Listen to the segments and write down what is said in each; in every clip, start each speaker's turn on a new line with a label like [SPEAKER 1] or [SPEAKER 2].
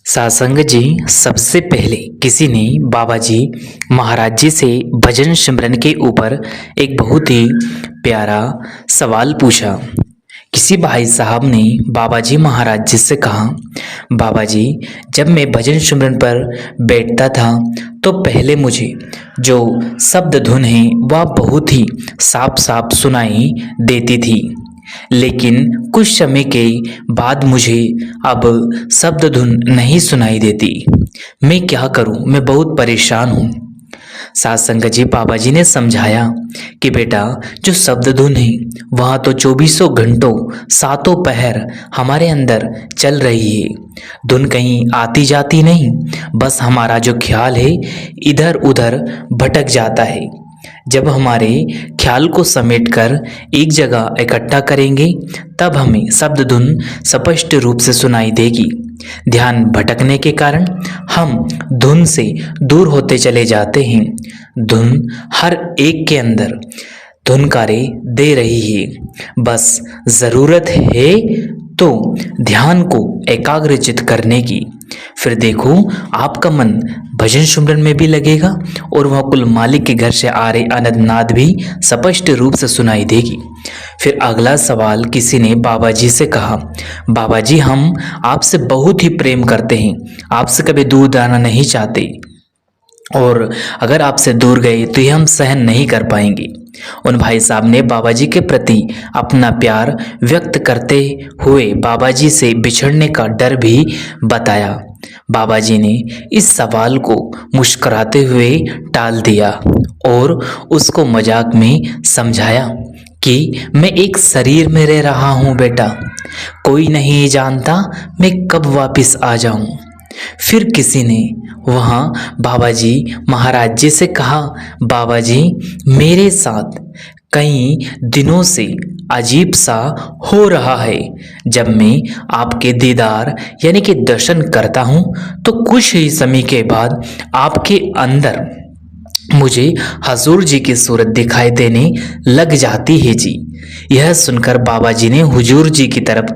[SPEAKER 1] सासंग जी, सबसे पहले किसी ने बाबा जी महाराज जी से भजन सिमरन के ऊपर एक बहुत ही प्यारा सवाल पूछा। किसी भाई साहब ने बाबा जी महाराज जी से कहा, बाबा जी, जब मैं भजन सिमरन पर बैठता था तो पहले मुझे जो शब्द धुन है वह बहुत ही साफ साफ सुनाई देती थी, लेकिन कुछ समय के बाद मुझे अब शब्द धुन नहीं सुनाई देती। मैं क्या करूं? मैं बहुत परेशान हूं। सासंग जी, बाबा जी ने समझाया कि बेटा, जो शब्द धुन है वह तो चौबीसों घंटों सातों पहर हमारे अंदर चल रही है। धुन कहीं आती जाती नहीं, बस हमारा जो ख्याल है इधर उधर भटक जाता है। जब हमारे ख्याल को समेटकर एक जगह इकट्ठा करेंगे तब हमें शब्द धुन स्पष्ट रूप से सुनाई देगी। ध्यान भटकने के कारण हम धुन से दूर होते चले जाते हैं। धुन हर एक के अंदर धुनकारे दे रही है, बस जरूरत है तो ध्यान को एकाग्रचित करने की। फिर देखो, आपका मन भजन सिमरन में भी लगेगा और वह कुल मालिक के घर से आ रहे आनंद नाद भी स्पष्ट रूप से सुनाई देगी। फिर अगला सवाल किसी ने बाबा जी से कहा, बाबा जी, हम आपसे बहुत ही प्रेम करते हैं, आपसे कभी दूर जाना नहीं चाहते, और अगर आपसे दूर गए तो ये हम सहन नहीं कर पाएंगे। उन भाई साहब ने बाबा जी के प्रति अपना प्यार व्यक्त करते हुए बाबा जी से बिछड़ने का डर भी बताया। बाबा जी ने इस सवाल को मुस्कुराते हुए टाल दिया और उसको मजाक में समझाया कि मैं एक शरीर में रह रहा हूँ बेटा, कोई नहीं जानता मैं कब वापस आ जाऊं। फिर किसी ने वहाँ बाबा जी महाराज जी से कहा, बाबा जी, मेरे साथ कई दिनों से अजीब सा हो रहा है। जब मैं आपके दीदार यानी कि दर्शन करता हूँ तो कुछ ही समय के बाद आपके अंदर मुझे हजूर जी की सूरत दिखाई देने लग जाती है जी। यह सुनकर बाबा जी ने हुजूर जी की तरफ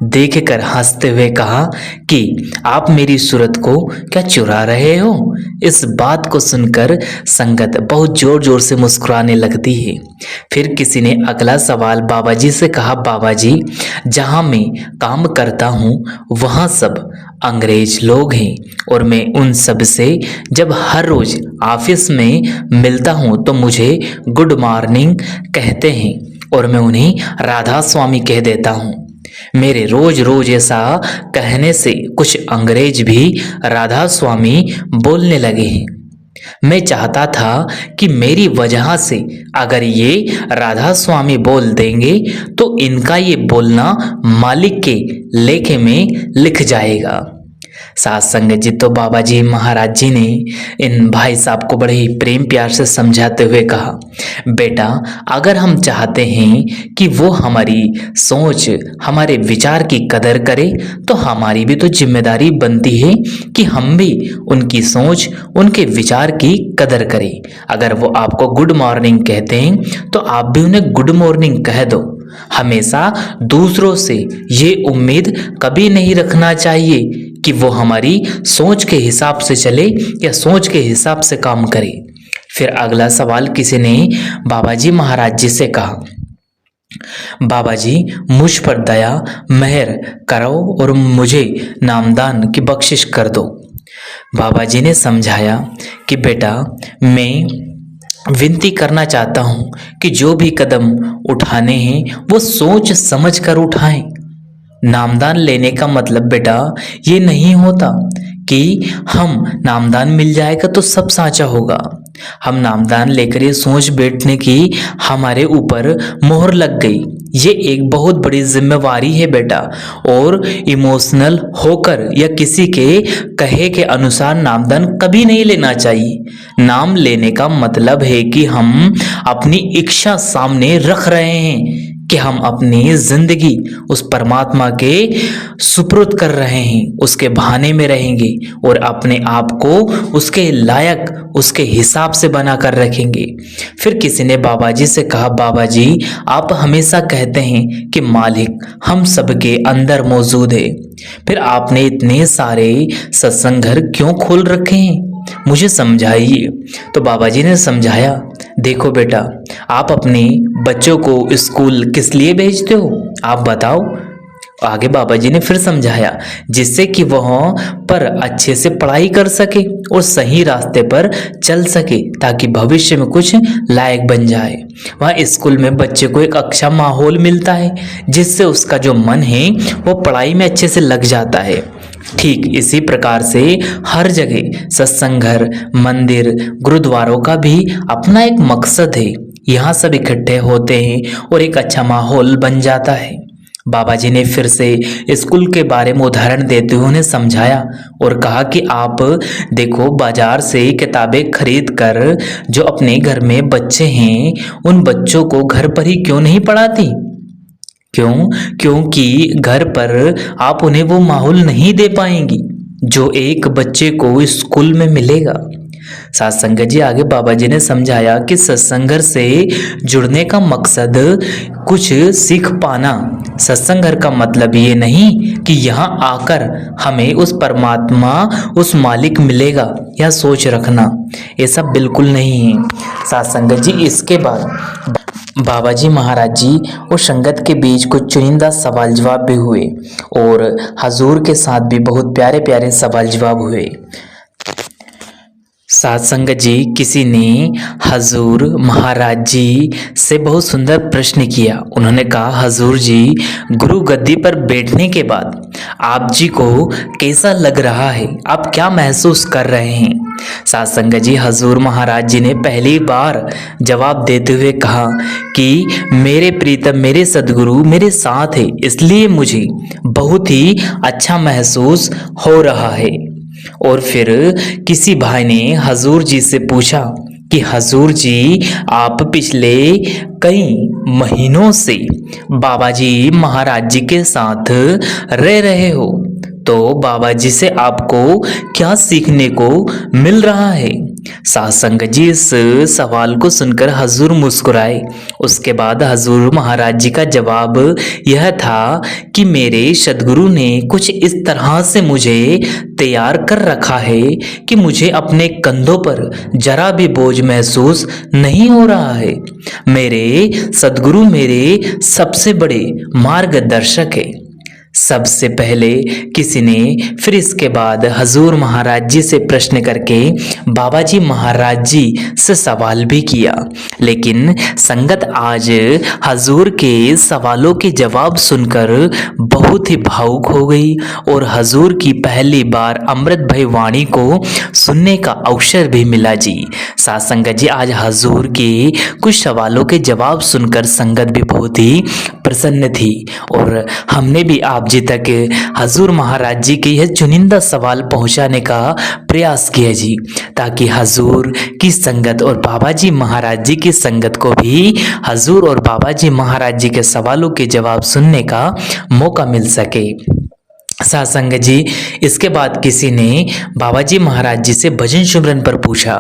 [SPEAKER 1] देखकर हंसते हुए कहा कि आप मेरी सूरत को क्या चुरा रहे हो? इस बात को सुनकर संगत बहुत जोर जोर से मुस्कुराने लगती है। फिर किसी ने अगला सवाल बाबा जी से कहा, बाबा जी, जहाँ मैं काम करता हूँ वहाँ सब अंग्रेज लोग हैं और मैं उन सब से जब हर रोज ऑफिस में मिलता हूँ तो मुझे गुड मॉर्निंग कहते हैं और मैं उन्हें राधा स्वामी कह देता हूँ। मेरे रोज रोज ऐसा कहने से कुछ अंग्रेज भी राधा स्वामी बोलने लगे हैं। मैं चाहता था कि मेरी वजह से अगर ये राधा स्वामी बोल देंगे तो इनका ये बोलना मालिक के लेखे में लिख जाएगा। सासंग जी, तो बाबा जी महाराज जी ने इन भाई साहब को बड़े ही प्रेम प्यार से समझाते हुए कहा, बेटा, अगर हम चाहते हैं कि वो हमारी सोच हमारे विचार की कदर करे तो हमारी भी तो जिम्मेदारी बनती है कि हम भी उनकी सोच उनके विचार की कदर करें। अगर वो आपको गुड मॉर्निंग कहते हैं तो आप भी उन्हें गुड मॉर्निंग कह दो। हमेशा दूसरों से ये उम्मीद कभी नहीं रखना चाहिए कि वो हमारी सोच के हिसाब से चले या सोच के हिसाब से काम करे। फिर अगला सवाल किसी ने बाबा जी महाराज जी से कहा, बाबा जी, मुझ पर दया मेहर करो और मुझे नामदान की बख्शिश कर दो। बाबा जी ने समझाया कि बेटा, मैं विनती करना चाहता हूँ कि जो भी कदम उठाने हैं वो सोच समझ कर उठाएं। नामदान लेने का मतलब बेटा ये नहीं होता कि हम नामदान मिल जाएगा तो सब साचा होगा। हम नामदान लेकर ये सोच बैठने की हमारे ऊपर मोहर लग गई, ये एक बहुत बड़ी जिम्मेवारी है बेटा, और इमोशनल होकर या किसी के कहे के अनुसार नामदान कभी नहीं लेना चाहिए। नाम लेने का मतलब है कि हम अपनी इच्छा सामने रख रहे हैं कि हम अपनी जिंदगी उस परमात्मा के सुपुर्द कर रहे हैं, उसके बहाने में रहेंगे और अपने आप को उसके लायक, उसके हिसाब से बना कर रखेंगे। फिर किसी ने बाबा जी से कहा, बाबा जी आप हमेशा कहते हैं कि मालिक हम सबके अंदर मौजूद है, फिर आपने इतने सारे सत्संग घर क्यों खोल रखे हैं, मुझे समझाइए। तो बाबा जी ने समझाया, देखो बेटा, आप अपने बच्चों को स्कूल किस लिए भेजते हो, आप बताओ। आगे बाबा जी ने फिर समझाया, जिससे कि वह पर अच्छे से पढ़ाई कर सके और सही रास्ते पर चल सके, ताकि भविष्य में कुछ लायक बन जाए। वहाँ स्कूल में बच्चे को एक अच्छा माहौल मिलता है, जिससे उसका जो मन है वो पढ़ाई में अच्छे से लग जाता है। ठीक इसी प्रकार से हर जगह सत्संग घर, मंदिर, गुरुद्वारों का भी अपना एक मकसद है। यहाँ सब इकट्ठे होते हैं और एक अच्छा माहौल बन जाता है। बाबा जी ने फिर से स्कूल के बारे में उदाहरण देते हुए उन्हें समझाया और कहा कि आप देखो, बाजार से किताबें खरीद कर जो अपने घर में बच्चे हैं उन बच्चों को घर पर ही क्यों नहीं पढ़ाती। क्यों? क्योंकि घर पर आप उन्हें वो माहौल नहीं दे पाएंगी जो एक बच्चे को स्कूल में मिलेगा। सत्संग जी, आगे बाबा जी ने समझाया कि सत्संग से जुड़ने का मकसद कुछ सीख पाना। सत्संग का मतलब ये नहीं कि यहाँ आकर हमें उस परमात्मा, उस मालिक मिलेगा, यह सोच रखना, ऐसा बिल्कुल नहीं है। सत्संग जी, इसके बाद बाबा जी महाराज जी और संगत के बीच कुछ चुनिंदा सवाल जवाब भी हुए और हजूर के साथ भी बहुत प्यारे प्यारे सवाल जवाब हुए। सत्संग जी, किसी ने हजूर महाराज जी से बहुत सुंदर प्रश्न किया। उन्होंने कहा, हजूर जी, गुरु गद्दी पर बैठने के बाद आप जी को कैसा लग रहा है, आप क्या महसूस कर रहे हैं। सत्संग जी, हजूर महाराज जी ने पहली बार जवाब देते हुए कहा कि मेरे प्रीतम, मेरे सदगुरु मेरे साथ है, इसलिए मुझे बहुत ही अच्छा महसूस हो रहा है। और फिर किसी भाई ने हजूर जी से पूछा कि हजूर जी, आप पिछले कई महीनों से बाबा जी महाराज जी के साथ रह रहे हो, तो बाबा जी से आपको क्या सीखने को मिल रहा है। सत्संग जी, इस सवाल को सुनकर हजूर मुस्कुराए। उसके बाद हजूर महाराज जी का जवाब यह था कि मेरे सदगुरु ने कुछ इस तरह से मुझे तैयार कर रखा है कि मुझे अपने कंधों पर जरा भी बोझ महसूस नहीं हो रहा है। मेरे सदगुरु मेरे सबसे बड़े मार्गदर्शक है। सबसे पहले किसी ने फिर इसके बाद हजूर महाराज जी से प्रश्न करके बाबा जी महाराज जी से सवाल भी किया, लेकिन संगत आज हजूर के सवालों के जवाब सुनकर बहुत ही भावुक हो गई और हजूर की पहली बार अमृत भई वाणी को सुनने का अवसर भी मिला जी। सत्संग जी, आज हजूर के कुछ सवालों के जवाब सुनकर संगत भी बहुत ही प्रसन्न थी और हमने भी आप जी तक हजूर महाराज जी के यह चुनिंदा सवाल पहुंचाने का प्रयास किया जी, ताकि हजूर की संगत और बाबा जी महाराज जी की संगत को भी हजूर और बाबा जी महाराज जी के सवालों के जवाब सुनने का मौका मिल सके। सत्संग जी, इसके बाद किसी ने बाबा जी महाराज जी से भजन सिमरन पर पूछा,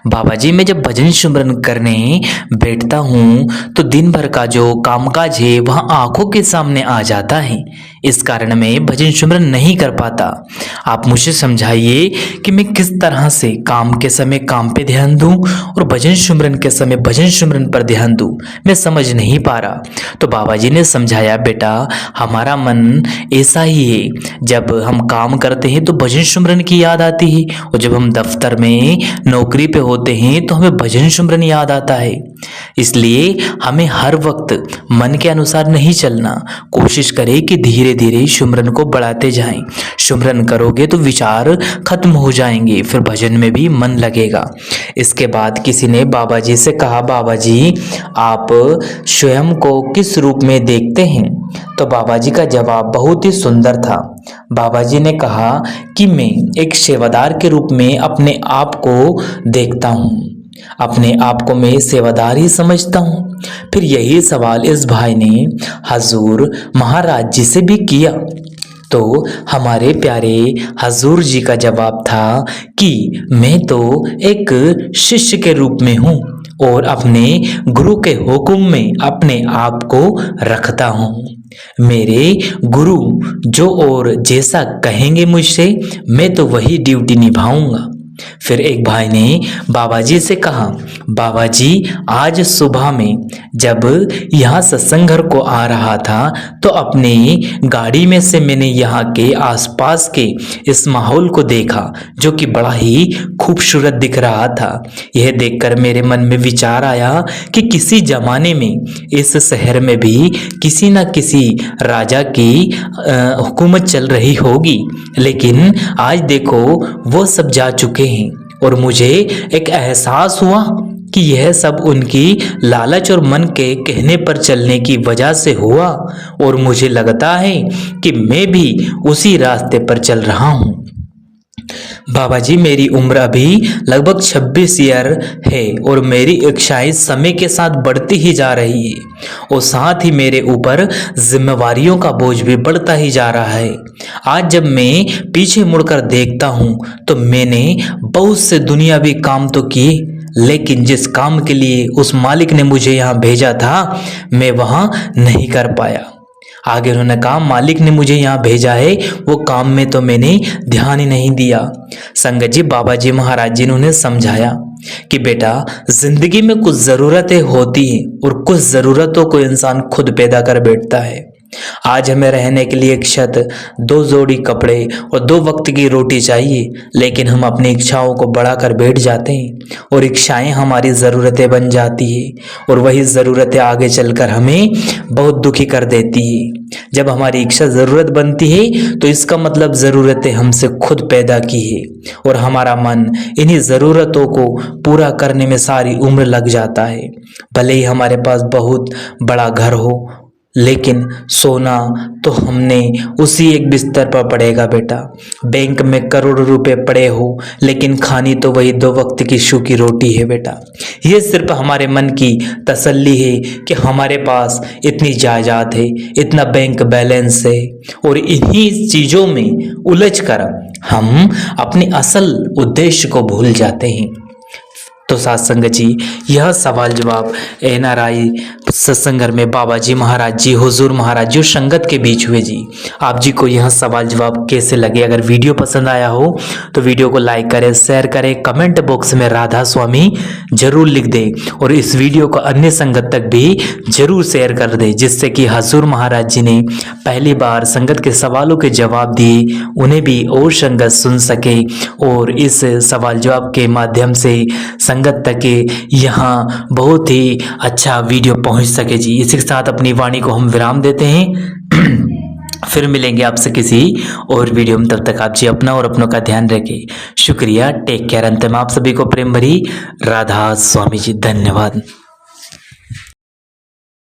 [SPEAKER 1] बाबा जी, मैं जब भजन सिमरन करने बैठता हूँ तो दिन भर का जो कामकाज है वह आंखों के सामने आ जाता है, इस कारण मैं भजन सिमरन नहीं कर पाता। आप मुझे समझाइए कि मैं किस तरह से काम के समय काम पे ध्यान दूं और भजन सिमरन के समय भजन सिमरन पर ध्यान दूं, मैं समझ नहीं पा रहा। तो बाबा जी ने समझाया, बेटा, हमारा मन ऐसा ही है, जब हम काम करते हैं तो भजन सिमरन की याद आती है और जब हम दफ्तर में नौकरी पे होते हैं तो हमें भजन सिमरन याद आता है। इसलिए हमें हर वक्त मन के अनुसार नहीं चलना, कोशिश करें कि धीरे धीरे सिमरन को बढ़ाते जाएं। सिमरन करोगे तो विचार खत्म हो जाएंगे, फिर भजन में भी मन लगेगा। इसके बाद किसी ने बाबा जी से कहा, बाबा जी, आप स्वयं को किस रूप में देखते हैं। तो बाबा जी का जवाब बहुत ही सुंदर था। बाबा जी ने कहा कि मैं एक सेवादार के रूप में अपने आप को देखता हूँ। अपने आप को मैं सेवादार ही समझता हूँ। फिर यही सवाल इस भाई ने हजूर महाराज जी से भी किया, तो हमारे प्यारे हजूर जी का जवाब था कि मैं तो एक शिष्य के रूप में हूँ और अपने गुरु के हुक्म में अपने आप को रखता हूँ। मेरे गुरु जो और जैसा कहेंगे मुझसे, मैं तो वही ड्यूटी निभाऊंगा। फिर एक भाई ने बाबा जी से कहा, बाबा जी आज सुबह में जब यहाँ सत्संग घर को आ रहा था तो अपने गाड़ी में से मैंने यहाँ के आसपास के इस माहौल को देखा जो कि बड़ा ही खूबसूरत दिख रहा था। यह देखकर मेरे मन में विचार आया कि किसी जमाने में इस शहर में भी किसी न किसी राजा की हुकूमत चल रही होगी, लेकिन आज देखो वो सब जा चुके हैं और मुझे एक एहसास हुआ कि यह सब उनकी लालच और मन के कहने पर चलने की वजह से हुआ और मुझे लगता है कि मैं भी उसी रास्ते पर चल रहा हूँ। बाबा जी मेरी उम्र अभी लगभग 26 ईयर है और मेरी इच्छाएं समय के साथ बढ़ती ही जा रही है और साथ ही मेरे ऊपर जिम्मेवारियों का बोझ भी बढ़ता ही जा रहा है। आज जब मैं पीछे मुड़कर देखता हूँ तो मैंने बहुत से दुनियावी काम तो किए, लेकिन जिस काम के लिए उस मालिक ने मुझे यहाँ भेजा था मैं वहाँ नहीं कर पाया। आगे उन्होंने कहा, मालिक ने मुझे यहाँ भेजा है वो काम में तो मैंने ध्यान ही नहीं दिया। संगत जी बाबा जी महाराज जी ने उन्हें समझाया कि बेटा जिंदगी में कुछ ज़रूरतें होती हैं और कुछ ज़रूरतों को इंसान खुद पैदा कर बैठता है। आज हमें रहने के लिए एक छत, 2 जोड़ी कपड़े और 2 वक्त की रोटी चाहिए, लेकिन हम अपनी इच्छाओं को बढ़ाकर बैठ जाते हैं और इच्छाएं हमारी ज़रूरतें बन जाती है और वही ज़रूरतें आगे चलकर हमें बहुत दुखी कर देती है। जब हमारी इच्छा ज़रूरत बनती है तो इसका मतलब ज़रूरतें हमसे खुद पैदा की है और हमारा मन इन्हीं ज़रूरतों को पूरा करने में सारी उम्र लग जाता है। भले ही हमारे पास बहुत बड़ा घर हो, लेकिन सोना तो हमने उसी एक बिस्तर पर पड़ेगा बेटा। बैंक में करोड़ों रुपए पड़े हो, लेकिन खानी तो वही 2 वक्त की सूखी रोटी है बेटा। ये सिर्फ हमारे मन की तसल्ली है कि हमारे पास इतनी जायदाद है, इतना बैंक बैलेंस है और इन्हीं चीज़ों में उलझकर हम अपने असल उद्देश्य को भूल जाते हैं। तो साथ संगत जी यह सवाल जवाब NRI सत्संग घर में बाबा जी महाराज जी हुजूर महाराज जी और संगत के बीच हुए जी। आप जी को यह सवाल जवाब कैसे लगे? अगर वीडियो पसंद आया हो तो वीडियो को लाइक करें, शेयर करें, कमेंट बॉक्स में राधा स्वामी जरूर लिख दें और इस वीडियो को अन्य संगत तक भी जरूर शेयर कर दें, जिससे कि हुजूर महाराज जी ने पहली बार संगत के सवालों के जवाब दिए उन्हें भी और संगत सुन सके और इस सवाल जवाब के माध्यम से संगत तक यहाँ बहुत ही अच्छा वीडियो पहुँच सके जी। इसी के साथ अपनी वाणी को हम विराम देते हैं। फिर मिलेंगे आपसे किसी और वीडियो में, तब तक आप जी अपना और अपनों का ध्यान रखें। शुक्रिया, टेक केयर। अंत में आप सभी को प्रेम भरी राधा स्वामी जी, धन्यवाद।